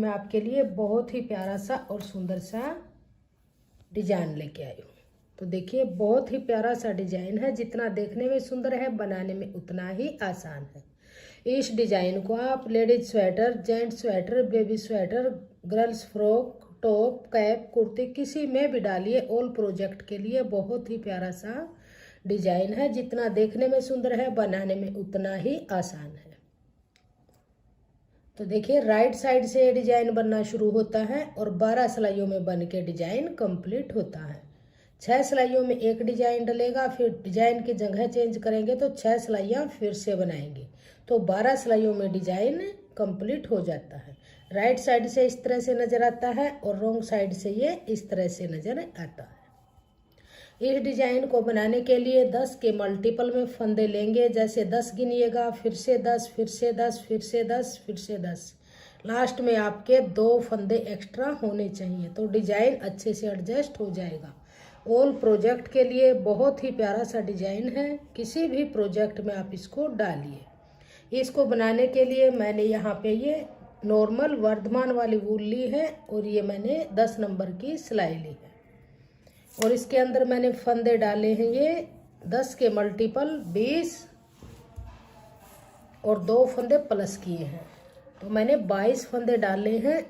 मैं आपके लिए बहुत ही प्यारा सा और सुंदर सा डिजाइन लेके आई हूँ। तो देखिए बहुत ही प्यारा सा डिजाइन है, जितना देखने में सुंदर है बनाने में उतना ही आसान है। इस डिजाइन को आप ladies sweater, gents sweater, baby sweater, girls frock, top, cap, kurti किसी में भी डालिए। ऑल प्रोजेक्ट के लिए बहुत ही प्यारा सा डिजाइन है, जितना देखने में सुंदर है बनाने में उतना ही आसान है। तो देखिए राइट साइड से ये डिजाइन बनना शुरू होता है और 12 सिलाइयों में बन के डिजाइन कंप्लीट होता है। 6 सिलाइयों में एक डिजाइन डलेगा, फिर डिजाइन की जगह चेंज करेंगे तो 6 सिलाइयाँ फिर से बनाएंगे, तो 12 सिलाइयों में डिजाइन कंप्लीट हो जाता है। राइट साइड से इस तरह से नजर आता है और रॉन्ग साइड से ये इस तरह से नजर आता है। इस डिजाइन को बनाने के लिए 10 के मल्टीपल में फंदे लेंगे। जैसे 10 गिनिएगा, फिर से 10, फिर से 10, फिर से 10, फिर से 10, लास्ट में आपके 2 फंदे एक्स्ट्रा होने चाहिए, तो डिजाइन अच्छे से एडजस्ट हो जाएगा। ऑल प्रोजेक्ट के लिए बहुत ही प्यारा सा डिजाइन है, किसी भी प्रोजेक्ट में आप इसको डालिए। इसको बनाने के लिए मैंने यहाँ पे ये नॉर्मल वर्धमान वाली वूल ली है और ये मैंने 10 नंबर की सिलाई ली है और इसके अंदर मैंने फंदे डाले हैं ये 10 के मल्टीपल 20 और 2 फंदे प्लस किए हैं, तो मैंने 22 फंदे डाले हैं।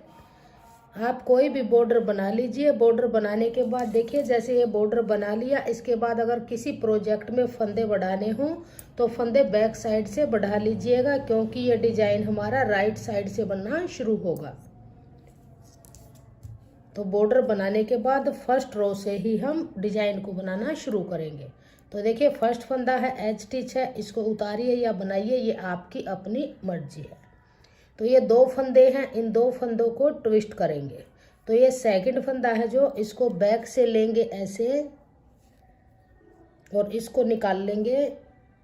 आप कोई भी बॉर्डर बना लीजिए। बॉर्डर बनाने के बाद देखिए जैसे ये बॉर्डर बना लिया, इसके बाद अगर किसी प्रोजेक्ट में फंदे बढ़ाने हों तो फंदे बैक साइड से बढ़ा लीजिएगा, क्योंकि ये डिजाइन हमारा राइट साइड से बनना शुरू होगा। तो बॉर्डर बनाने के बाद फर्स्ट रो से ही हम डिजाइन को बनाना शुरू करेंगे। तो देखिए फर्स्ट फंदा है, एज स्टिच है, इसको उतारिए या बनाइए, ये आपकी अपनी मर्जी है। तो ये 2 फंदे हैं, इन 2 फंदों को ट्विस्ट करेंगे। तो ये सेकंड फंदा है जो इसको बैक से लेंगे ऐसे और इसको निकाल लेंगे,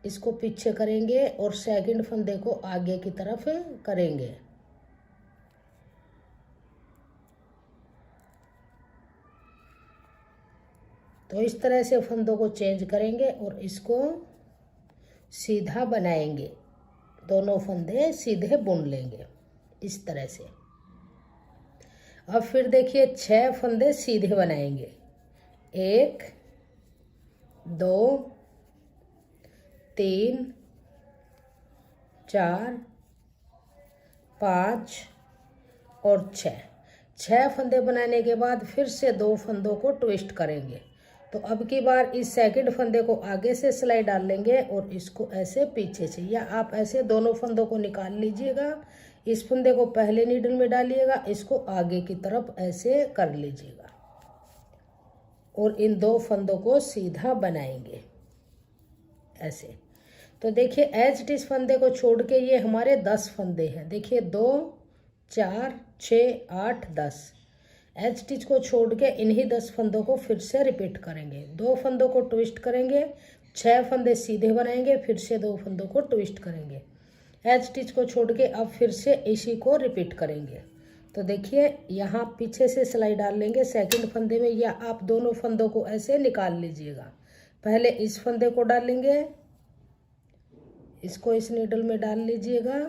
इसको पीछे करेंगे और सेकंड फंदे को आगे की तरफ करेंगे। तो इस तरह से फंदों को चेंज करेंगे और इसको सीधा बनाएंगे। दोनों फंदे सीधे बुन लेंगे इस तरह से। अब फिर देखिए 6 फंदे सीधे बनाएंगे। 1 2 3 4 5 और 6 फंदे बनाने के बाद फिर से 2 फंदों को ट्विस्ट करेंगे। तो अब की बार इस सेकंड फंदे को आगे से सिलाई डाल लेंगे और इसको ऐसे पीछे से, या आप ऐसे दोनों फंदों को निकाल लीजिएगा। इस फंदे को पहले नीडल में डालिएगा, इसको आगे की तरफ ऐसे कर लीजिएगा और इन 2 फंदों को सीधा बनाएंगे ऐसे। तो देखिए एज इट इज फंदे को छोड़ के ये हमारे 10 फंदे हैं। देखिए 2 4 6 8 10। एज स्टिच को छोड़ के इन्हीं 10 फंदों को फिर से रिपीट करेंगे। 2 फंदों को ट्विस्ट करेंगे, 6 फंदे सीधे बनाएंगे, फिर से 2 फंदों को ट्विस्ट करेंगे। एज स्टिच को छोड़ के अब फिर से इसी को रिपीट करेंगे। तो देखिए यहाँ पीछे से सिलाई डाल लेंगे सेकंड फंदे में, या आप दोनों फंदों को ऐसे निकाल लीजिएगा। पहले इस फंदे को डालेंगे, इसको इस नीडल में डाल लीजिएगा,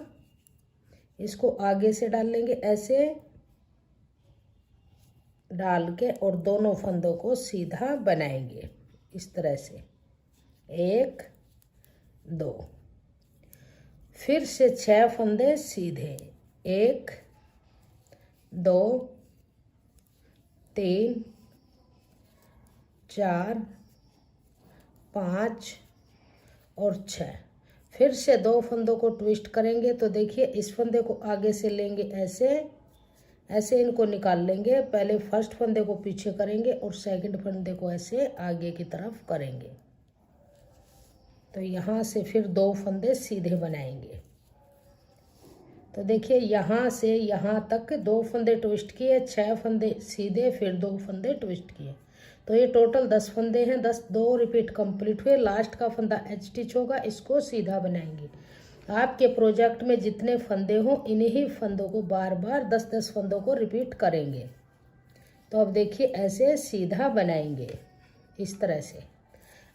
इसको आगे से डाल लेंगे ऐसे डाल के और दोनों फंदों को सीधा बनाएंगे इस तरह से। 1 2, फिर से 6 फंदे सीधे। 1 2 3 4 5 और 6। फिर से 2 फंदों को ट्विस्ट करेंगे। तो देखिए इस फंदे को आगे से लेंगे ऐसे, ऐसे इनको निकाल लेंगे। पहले फर्स्ट फंदे को पीछे करेंगे और सेकंड फंदे को ऐसे आगे की तरफ करेंगे। तो यहाँ से फिर 2 फंदे सीधे बनाएंगे। तो देखिए यहाँ से यहाँ तक 2 फंदे ट्विस्ट किए, 6 फंदे सीधे, फिर 2 फंदे ट्विस्ट किए। तो ये टोटल 10 फंदे हैं। 10 2 रिपीट कंप्लीट हुए। लास्ट का फंदा एज स्टिच होगा, इसको सीधा बनाएंगे। आपके प्रोजेक्ट में जितने फंदे हों इन्हीं फंदों को बार बार 10-10 फंदों को रिपीट करेंगे। तो अब देखिए ऐसे सीधा बनाएंगे इस तरह से।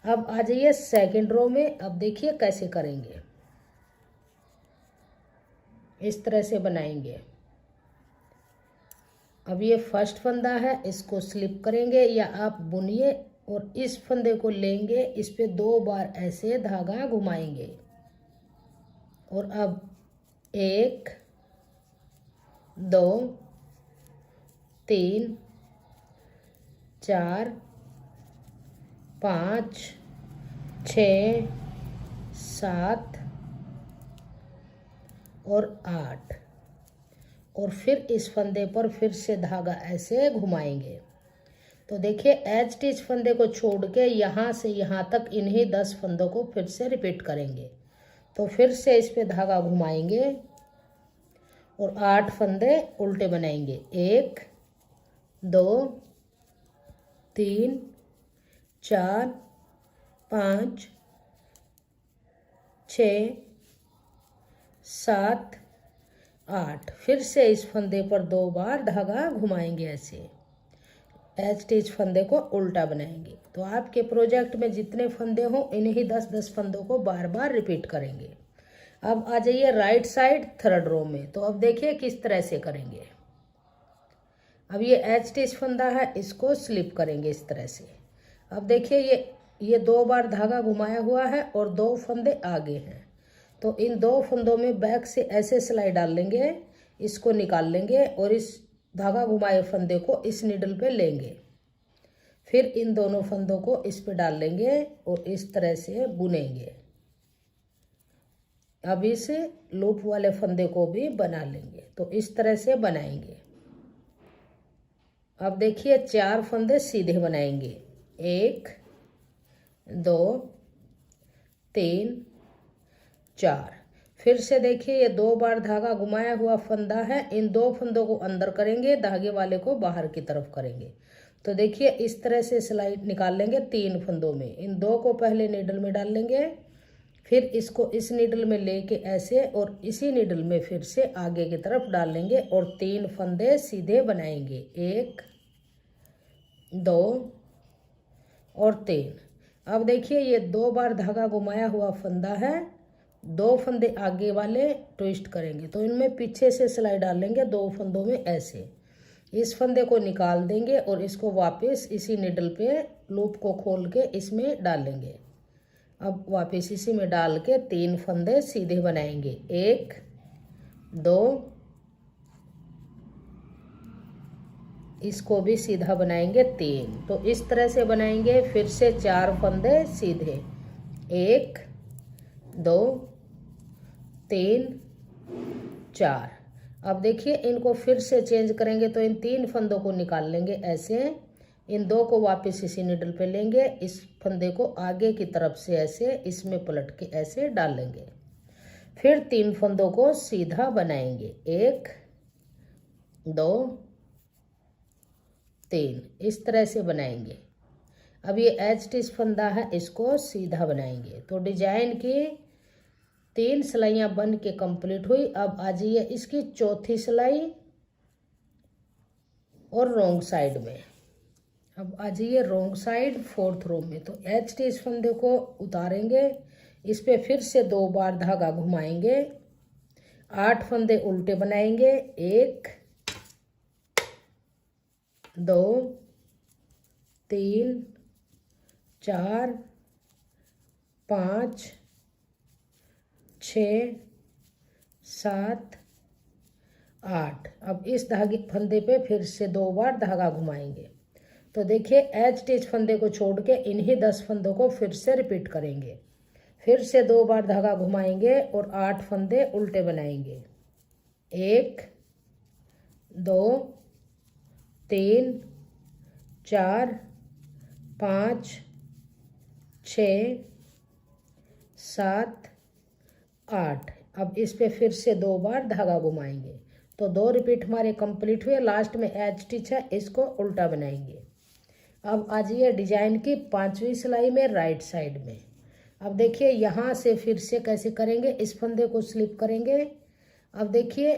अब आ जाइए सेकेंड रो में। अब देखिए कैसे करेंगे, इस तरह से बनाएंगे। अब ये फर्स्ट फंदा है, इसको स्लिप करेंगे या आप बुनिए और इस फंदे को लेंगे, इस पे 2 बार ऐसे धागा घुमाएंगे और अब 1 2 3 4 5 6 7 और 8 और फिर इस फंदे पर फिर से धागा ऐसे घुमाएंगे। तो देखिए एज इट इज फंदे को छोड़ के यहाँ से यहाँ तक इन्हीं 10 फंदों को फिर से रिपीट करेंगे। तो फिर से इस पे धागा घुमाएंगे और 8 फंदे उल्टे बनाएंगे। 1 2 3 4 5 6 7 8। फिर से इस फंदे पर 2 बार धागा घुमाएंगे, ऐसे एज इट इज फंदे को उल्टा बनाएंगे। तो आपके प्रोजेक्ट में जितने फंदे हों इन्हीं 10-10 फंदों को बार बार रिपीट करेंगे। अब आ जाइए राइट साइड थर्ड रो में। तो अब देखिए किस तरह से करेंगे। अब ये एज इट इज फंदा है, इसको स्लिप करेंगे इस तरह से। अब देखिए ये 2 बार धागा घुमाया हुआ है और 2 फंदे आगे हैं। तो इन 2 फंदों में बैक से ऐसे सिलाई डाल लेंगे, इसको निकाल लेंगे और इस धागा घुमाए फंदे को इस नीडल पे लेंगे। फिर इन दोनों फंदों को इस पे डाल लेंगे और इस तरह से बुनेंगे। अब इस लूप वाले फंदे को भी बना लेंगे। तो इस तरह से बनाएंगे। अब देखिए 4 फंदे सीधे बनाएंगे। 1 2 3 4। फिर से देखिए ये 2 बार धागा घुमाया हुआ फंदा है, इन 2 फंदों को अंदर करेंगे, धागे वाले को बाहर की तरफ करेंगे। तो देखिए इस तरह से सिलाई निकाल लेंगे 3 फंदों में। इन 2 को पहले नीडल में डाल लेंगे, फिर इसको इस नीडल में लेके ऐसे और इसी नीडल में फिर से आगे की तरफ डाल लेंगे और 3 फंदे सीधे बनाएंगे। 1 2 और 3। अब देखिए ये 2 बार धागा घुमाया हुआ फंदा है, 2 फंदे आगे वाले ट्विस्ट करेंगे। तो इनमें पीछे से सिलाई डाल लेंगे 2 फंदों में ऐसे। इस फंदे को निकाल देंगे और इसको वापस इसी निडल पे लूप को खोल के इसमें डाल लेंगे। अब वापस इसी में डाल के 3 फंदे सीधे बनाएंगे। 1 2, इसको भी सीधा बनाएंगे 3। तो इस तरह से बनाएंगे। फिर से 4 फंदे सीधे। 1 2 3 4। अब देखिए इनको फिर से चेंज करेंगे। तो इन 3 फंदों को निकाल लेंगे ऐसे। इन 2 को वापस इसी निडल पे लेंगे, इस फंदे को आगे की तरफ से ऐसे इसमें पलट के ऐसे डाल लेंगे। फिर 3 फंदों को सीधा बनाएंगे। 1 2 3। इस तरह से बनाएंगे। अब ये एज इट इज फंदा है, इसको सीधा बनाएंगे। तो डिजाइन की 3 सिलाइयाँ बन के कंप्लीट हुई। अब आ जाइए इसकी चौथी सिलाई और रोंग साइड में। अब आ जाइए रोंग साइड 4th रो में। तो एज इट इज फंदे को उतारेंगे, इस पे फिर से 2 बार धागा घुमाएंगे, 8 फंदे उल्टे बनाएंगे। 1 2 3 4 5 6 7 8। अब इस धागे फंदे पे फिर से 2 बार धागा घुमाएंगे। तो देखिए एज इट इज फंदे को छोड़ के इन्हीं 10 फंदों को फिर से रिपीट करेंगे। फिर से 2 बार धागा घुमाएंगे और 8 फंदे उल्टे बनाएंगे। 1 2 3 4 5 6 7 8। अब इस पे फिर से 2 बार धागा घुमाएंगे। तो 2 रिपीट हमारे कंप्लीट हुए। लास्ट में एज स्टिच है, इसको उल्टा बनाएंगे। अब आ जाइए डिजाइन की 5वीं सिलाई में राइट साइड में। अब देखिए यहाँ से फिर से कैसे करेंगे। इस फंदे को स्लिप करेंगे। अब देखिए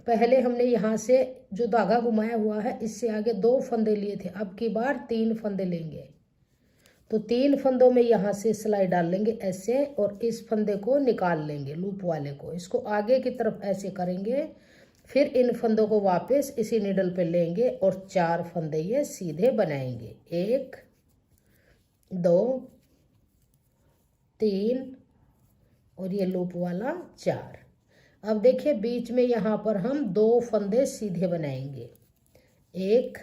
पहले हमने यहाँ से जो धागा घुमाया हुआ है इससे आगे 2 फंदे लिए थे, अब की बार 3 फंदे लेंगे। तो 3 फंदों में यहाँ से सिलाई डाल लेंगे ऐसे और इस फंदे को निकाल लेंगे लूप वाले को। इसको आगे की तरफ ऐसे करेंगे, फिर इन फंदों को वापस इसी नीडल पे लेंगे और 4 फंदे ये सीधे बनाएंगे। 1 2 3 और ये लूप वाला 4। अब देखिए बीच में यहाँ पर हम 2 फंदे सीधे बनाएंगे। 1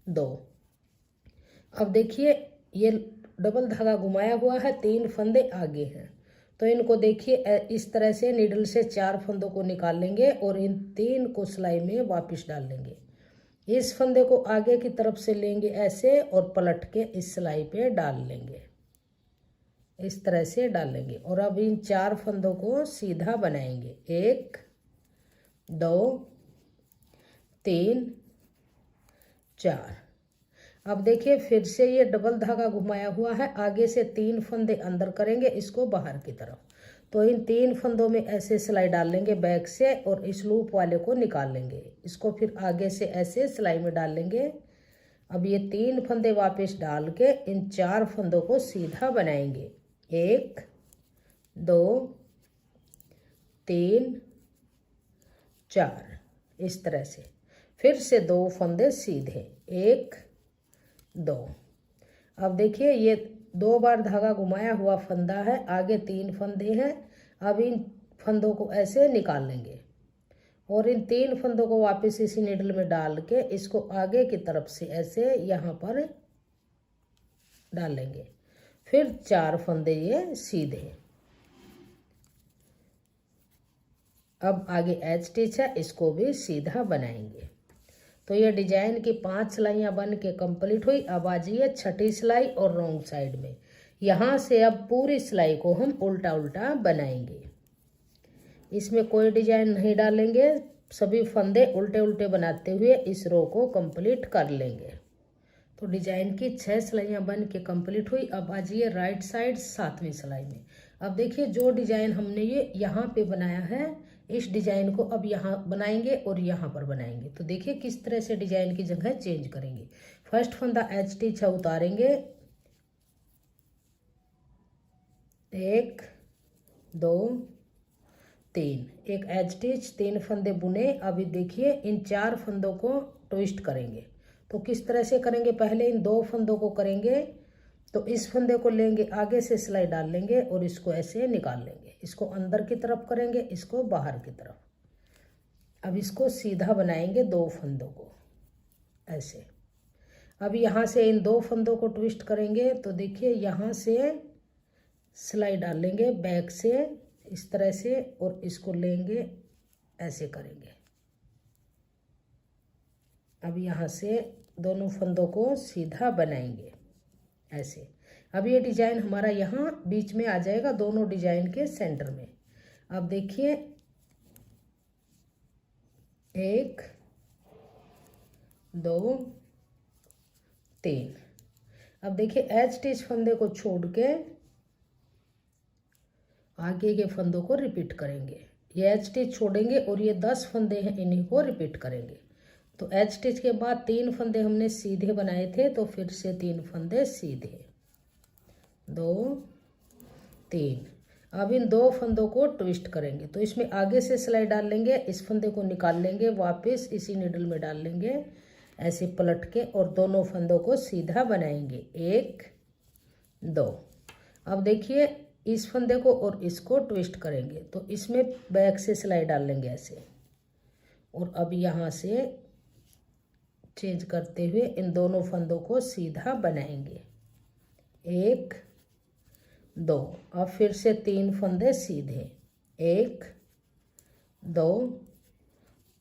2। अब देखिए ये डबल धागा घुमाया हुआ है, 3 फंदे आगे हैं, तो इनको देखिए इस तरह से नीडल से 4 फंदों को निकाल लेंगे और इन 3 को सिलाई में वापस डाल लेंगे। इस फंदे को आगे की तरफ से लेंगे ऐसे और पलट के इस सिलाई पे डाल लेंगे, इस तरह से डाल लेंगे। और अब इन 4 फंदों को सीधा बनाएंगे। 1 2 3 4। अब देखिए फिर से ये डबल धागा घुमाया हुआ है, आगे से 3 फंदे अंदर करेंगे, इसको बाहर की तरफ। तो इन 3 फंदों में ऐसे सिलाई डाल लेंगे बैक से और इस लूप वाले को निकाल लेंगे, इसको फिर आगे से ऐसे सिलाई में डाल लेंगे। अब ये 3 फंदे वापस डाल के इन 4 फंदों को सीधा बनाएंगे। 1 2 3 4 इस तरह से। फिर से 2 फंदे सीधे। 1 2। अब देखिए ये 2 बार धागा घुमाया हुआ फंदा है, आगे 3 फंदे हैं। अब इन फंदों को ऐसे निकाल लेंगे और इन 3 फंदों को वापस इसी नीडल में डाल के इसको आगे की तरफ से ऐसे यहाँ पर डाल लेंगे। फिर 4 फंदे ये सीधे। अब एज एच स्टिच है, इसको भी सीधा बनाएंगे। तो ये डिजाइन की 5 सिलाइयाँ बन के कंप्लीट हुई। अब आ जाइए छठी सिलाई और रॉन्ग साइड में। यहाँ से अब पूरी सिलाई को हम उल्टा उल्टा बनाएंगे, इसमें कोई डिजाइन नहीं डालेंगे, सभी फंदे उल्टे उल्टे बनाते हुए इस रो को कंप्लीट कर लेंगे। तो डिजाइन की 6 सिलाइयाँ बन के कंप्लीट हुई। अब आ जाइए राइट साइड 7वीं सिलाई में। अब देखिए जो डिजाइन हमने ये यहाँ पे बनाया है, इस डिजाइन को अब यहाँ बनाएंगे और यहाँ पर बनाएंगे। तो देखिए किस तरह से डिजाइन की जगह चेंज करेंगे। फर्स्ट फंदा एच स्टिच उतारेंगे, 1 2 3, एक एच स्टिच, 3 फंदे बुने। अभी देखिए इन 4 फंदों को ट्विस्ट करेंगे। तो किस तरह से करेंगे, पहले इन 2 फंदों को करेंगे, तो इस फंदे को लेंगे आगे से सिलाई डाल लेंगे और इसको ऐसे निकाल लेंगे, इसको अंदर की तरफ करेंगे, इसको बाहर की तरफ। अब इसको सीधा बनाएंगे 2 फंदों को ऐसे। अब यहाँ से इन 2 फंदों को ट्विस्ट करेंगे, तो देखिए यहाँ से सिलाई डाल लेंगे बैक से इस तरह से और इसको लेंगे ऐसे करेंगे। अब यहाँ से दोनों फंदों को सीधा बनाएंगे ऐसे। अब ये डिजाइन हमारा यहाँ बीच में आ जाएगा, दोनों डिजाइन के सेंटर में। अब देखिए 1 2 3। अब देखिए एच स्टिच फंदे को छोड़ के आगे के फंदों को रिपीट करेंगे। ये एच स्टिच छोड़ेंगे और ये 10 फंदे हैं, इन्हीं को रिपीट करेंगे। तो एच स्टिच के बाद 3 फंदे हमने सीधे बनाए थे, तो फिर से 3 फंदे सीधे, 2 3। अब इन 2 फंदों को ट्विस्ट करेंगे, तो इसमें आगे से सिलाई डाल लेंगे, इस फंदे को निकाल लेंगे, वापस इसी नीडल में डाल लेंगे ऐसे पलट के और दोनों फंदों को सीधा बनाएंगे। 1 2। अब देखिए इस फंदे को और इसको ट्विस्ट करेंगे, तो इसमें बैक से सिलाई डाल लेंगे ऐसे। और अब यहाँ से चेंज करते हुए इन दोनों फंदों को सीधा बनाएंगे। 1 2। अब फिर से 3 फंदे सीधे, 1 2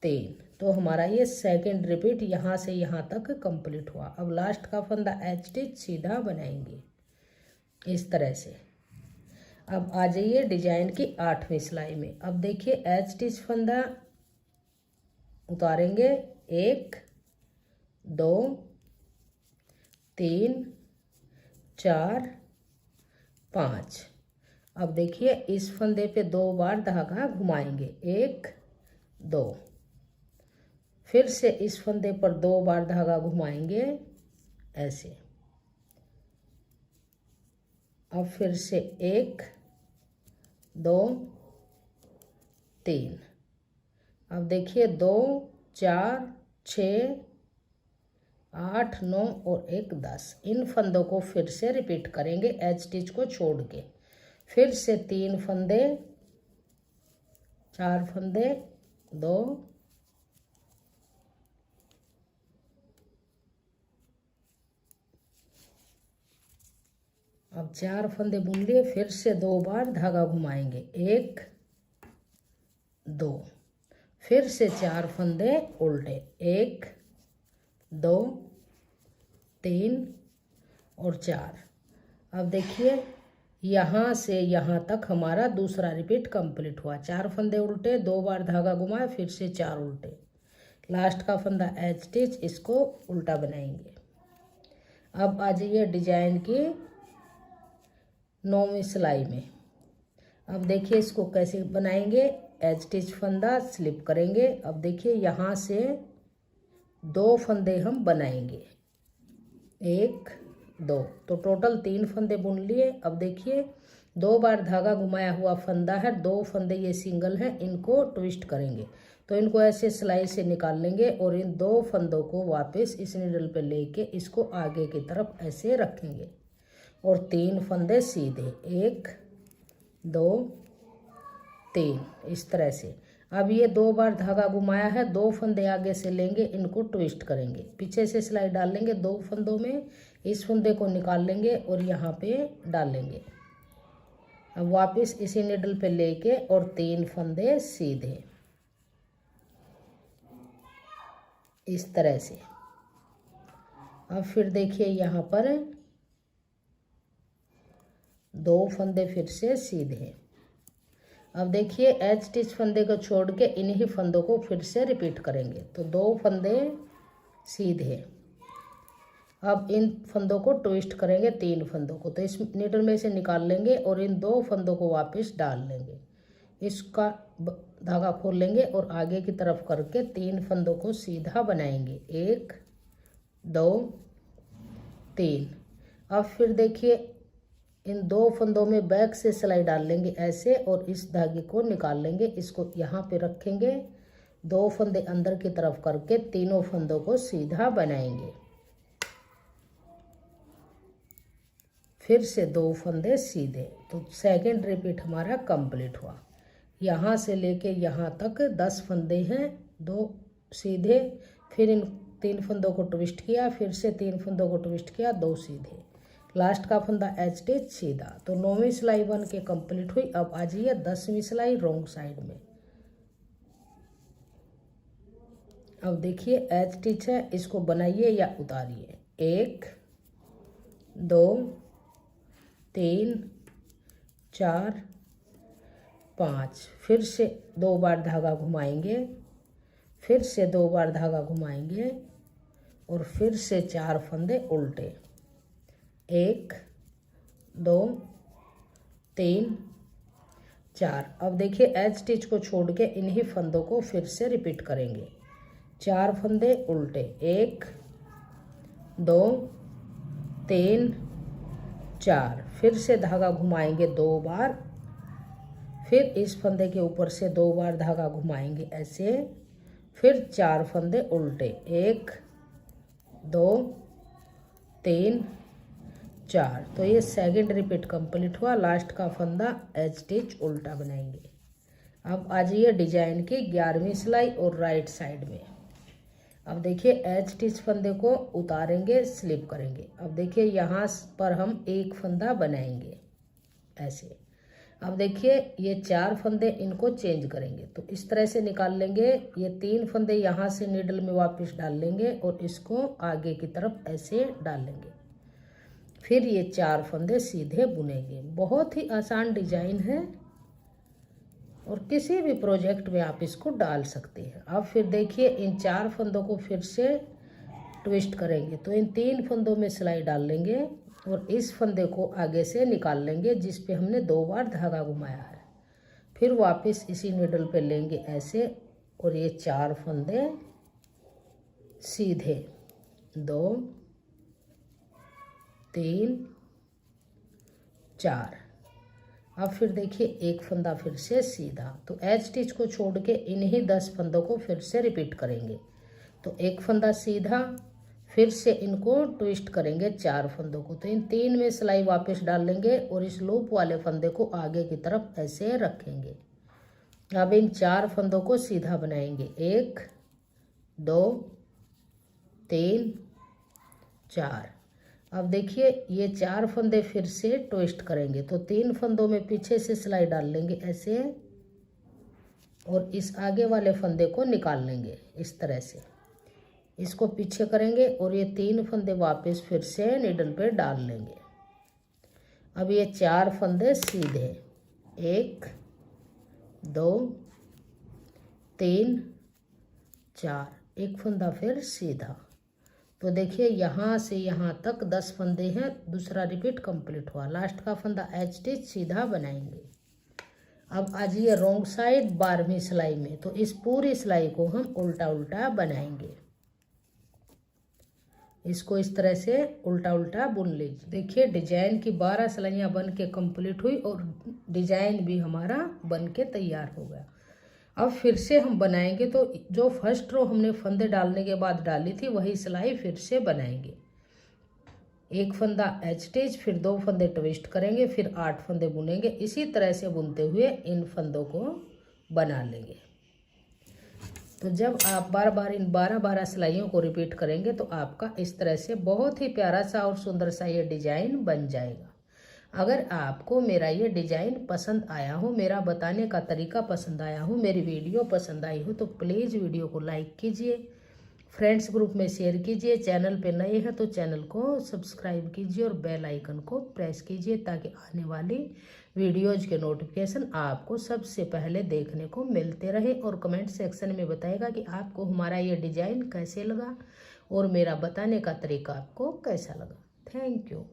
3। तो हमारा ये सेकंड रिपीट यहाँ से यहाँ तक कंप्लीट हुआ। अब लास्ट का फंदा एच स्टिच सीधा बनाएंगे इस तरह से। अब आ जाइए डिजाइन की 8वीं सिलाई में। अब देखिए एच स्टिच फंदा उतारेंगे, 1 2 3 4 5। अब देखिए इस फंदे पे 2 बार धागा घुमाएंगे, 1 2। फिर से इस फंदे पर 2 बार धागा घुमाएंगे ऐसे। अब फिर से 1 2 3। अब देखिए 2 4 6 8 9 और 1 10। इन फंदों को फिर से रिपीट करेंगे एज स्टिच को छोड़ के। फिर से 3 फंदे, 4 फंदे, 2, अब 4 फंदे बुन लिए। फिर से 2 बार धागा घुमाएंगे, 1 2। फिर से 4 फंदे उल्टे, 1 2 3 और 4। अब देखिए यहाँ से यहाँ तक हमारा दूसरा रिपीट कंप्लीट हुआ। 4 फंदे उल्टे, 2 बार धागा घुमाए, फिर से 4 उल्टे। लास्ट का फंदा एज स्टिच, इसको उल्टा बनाएंगे। अब आ जाइए डिजाइन की 9वीं सिलाई में। अब देखिए इसको कैसे बनाएंगे। एज स्टिच फंदा स्लिप करेंगे। अब देखिए यहाँ से 2 फंदे हम बनाएंगे, 1 2, तो टोटल 3 फंदे बुन लिए। अब देखिए 2 बार धागा घुमाया हुआ फंदा है, 2 फंदे ये सिंगल हैं, इनको ट्विस्ट करेंगे। तो इनको ऐसे सिलाई से निकाल लेंगे और इन 2 फंदों को वापस इस नीडल पे लेके इसको आगे की तरफ ऐसे रखेंगे और 3 फंदे सीधे, 1 2 3, इस तरह से। अब ये 2 बार धागा घुमाया है, 2 फंदे आगे से लेंगे, इनको ट्विस्ट करेंगे, पीछे से सिलाई डाल लेंगे 2 फंदों में, इस फंदे को निकाल लेंगे और यहाँ पे डाल लेंगे। अब वापस इसी नीडल पे लेके और 3 फंदे सीधे, इस तरह से। अब फिर देखिए यहाँ पर 2 फंदे फिर से सीधे। अब देखिए एज स्टिच फंदे को छोड़ के इन्हीं फंदों को फिर से रिपीट करेंगे। तो 2 फंदे सीधे। अब इन फंदों को ट्विस्ट करेंगे, 3 फंदों को, तो इस नीडल में से निकाल लेंगे और इन 2 फंदों को वापस डाल लेंगे। इसका धागा खोल लेंगे और आगे की तरफ करके 3 फंदों को सीधा बनाएंगे, 1 2 3। अब फिर देखिए इन 2 फंदों में बैक से सिलाई डाल लेंगे ऐसे और इस धागे को निकाल लेंगे, इसको यहाँ पे रखेंगे, 2 फंदे अंदर की तरफ करके तीनों फंदों को सीधा बनाएंगे। फिर से 2 फंदे सीधे। तो सेकंड रिपीट हमारा कंप्लीट हुआ। यहाँ से लेके यहाँ तक 10 फंदे हैं, 2 सीधे, फिर इन 3 फंदों को ट्विस्ट किया, फिर से 3 फंदों को ट्विस्ट किया, 2 सीधे, लास्ट का फंदा एज स्टिच सीधा। तो 9वीं सिलाई बन के कंप्लीट हुई। अब आ जाइए 10वीं सिलाई रॉन्ग साइड में। अब देखिए एज स्टिच है, इसको बनाइए या उतारिए, 1 2 3 4 5। फिर से 2 बार धागा घुमाएंगे, फिर से 2 बार धागा घुमाएंगे और फिर से 4 फंदे उल्टे, 1 2 3 4। अब देखिए एज स्टिच को छोड़ के इन्हीं फंदों को फिर से रिपीट करेंगे, 4 फंदे उल्टे, 1 2 3 4। फिर से धागा घुमाएंगे 2 बार, फिर इस फंदे के ऊपर से 2 बार धागा घुमाएंगे ऐसे, फिर 4 फंदे उल्टे, 1 2 3 4। तो ये सेकंड रिपीट कंप्लीट हुआ। लास्ट का फंदा एज स्टिच उल्टा बनाएंगे। अब आ जाइए डिजाइन की 11वीं सिलाई और राइट साइड में। अब देखिए एज स्टिच फंदे को उतारेंगे, स्लिप करेंगे। अब देखिए यहाँ पर हम 1 फंदा बनाएंगे ऐसे। अब देखिए ये 4 फंदे, इनको चेंज करेंगे, तो इस तरह से निकाल लेंगे। ये 3 फंदे यहाँ से नीडल में वापस डाल लेंगे और इसको आगे की तरफ ऐसे डाल लेंगे। फिर ये 4 फंदे सीधे बुनेंगे। बहुत ही आसान डिजाइन है और किसी भी प्रोजेक्ट में आप इसको डाल सकते हैं। अब फिर देखिए इन 4 फंदों को फिर से ट्विस्ट करेंगे, तो इन 3 फंदों में सिलाई डाल लेंगे और इस फंदे को आगे से निकाल लेंगे जिस पे हमने 2 बार धागा घुमाया है। फिर वापस इसी नीडल पे लेंगे ऐसे और ये 4 फंदे सीधे, 2 3 4। अब फिर देखिए एक फंदा फिर से सीधा, तो एज स्टिच को छोड़ के इन्हीं 10 फंदों को फिर से रिपीट करेंगे। तो एक फंदा सीधा, फिर से इनको ट्विस्ट करेंगे 4 फंदों को, तो इन 3 में सिलाई वापस डाल लेंगे और इस लूप वाले फंदे को आगे की तरफ ऐसे रखेंगे। अब इन 4 फंदों को सीधा बनाएंगे, 1 2 3 4। अब देखिए ये 4 फंदे फिर से ट्विस्ट करेंगे, तो 3 फंदों में पीछे से सिलाई डाल लेंगे ऐसे और इस आगे वाले फंदे को निकाल लेंगे इस तरह से, इसको पीछे करेंगे और ये 3 फंदे वापस फिर से नीडल पे डाल लेंगे। अब ये 4 फंदे सीधे, 1 2 3 4, एक फंदा फिर सीधा। तो देखिए यहाँ से यहाँ तक 10 फंदे हैं, दूसरा रिपीट कंप्लीट हुआ, लास्ट का फंदा एज स्टिच सीधा बनाएंगे। अब आ जाइए रॉन्ग साइड 12वीं सिलाई में, तो इस पूरी सिलाई को हम उल्टा उल्टा बनाएंगे। इसको इस तरह से उल्टा उल्टा बुन लीजिए। देखिए डिजाइन की 12 सिलाइयाँ बन के कंप्लीट हुई और डिजाइन भी हमारा बन के तैयार हो गया। अब फिर से हम बनाएंगे, तो जो फर्स्ट रो हमने फंदे डालने के बाद डाली थी वही सिलाई फिर से बनाएंगे। एक फंदा एज स्टिच, फिर 2 फंदे ट्विस्ट करेंगे, फिर 8 फंदे बुनेंगे। इसी तरह से बुनते हुए इन फंदों को बना लेंगे। तो जब आप बार बार इन 12 सिलाइयों को रिपीट करेंगे तो आपका इस तरह से बहुत ही प्यारा सा और सुंदर सा ये डिजाइन बन जाएगा। अगर आपको मेरा ये डिजाइन पसंद आया हो, मेरा बताने का तरीका पसंद आया हो, मेरी वीडियो पसंद आई हो, तो प्लीज़ वीडियो को लाइक कीजिए, फ्रेंड्स ग्रुप में शेयर कीजिए, चैनल पे नए हैं तो चैनल को सब्सक्राइब कीजिए और बेल आइकन को प्रेस कीजिए ताकि आने वाली वीडियोज के नोटिफिकेशन आपको सबसे पहले देखने को मिलते रहे। और कमेंट सेक्शन में बताएगा कि आपको हमारा ये डिज़ाइन कैसे लगा और मेरा बताने का तरीका आपको कैसा लगा। Thank you.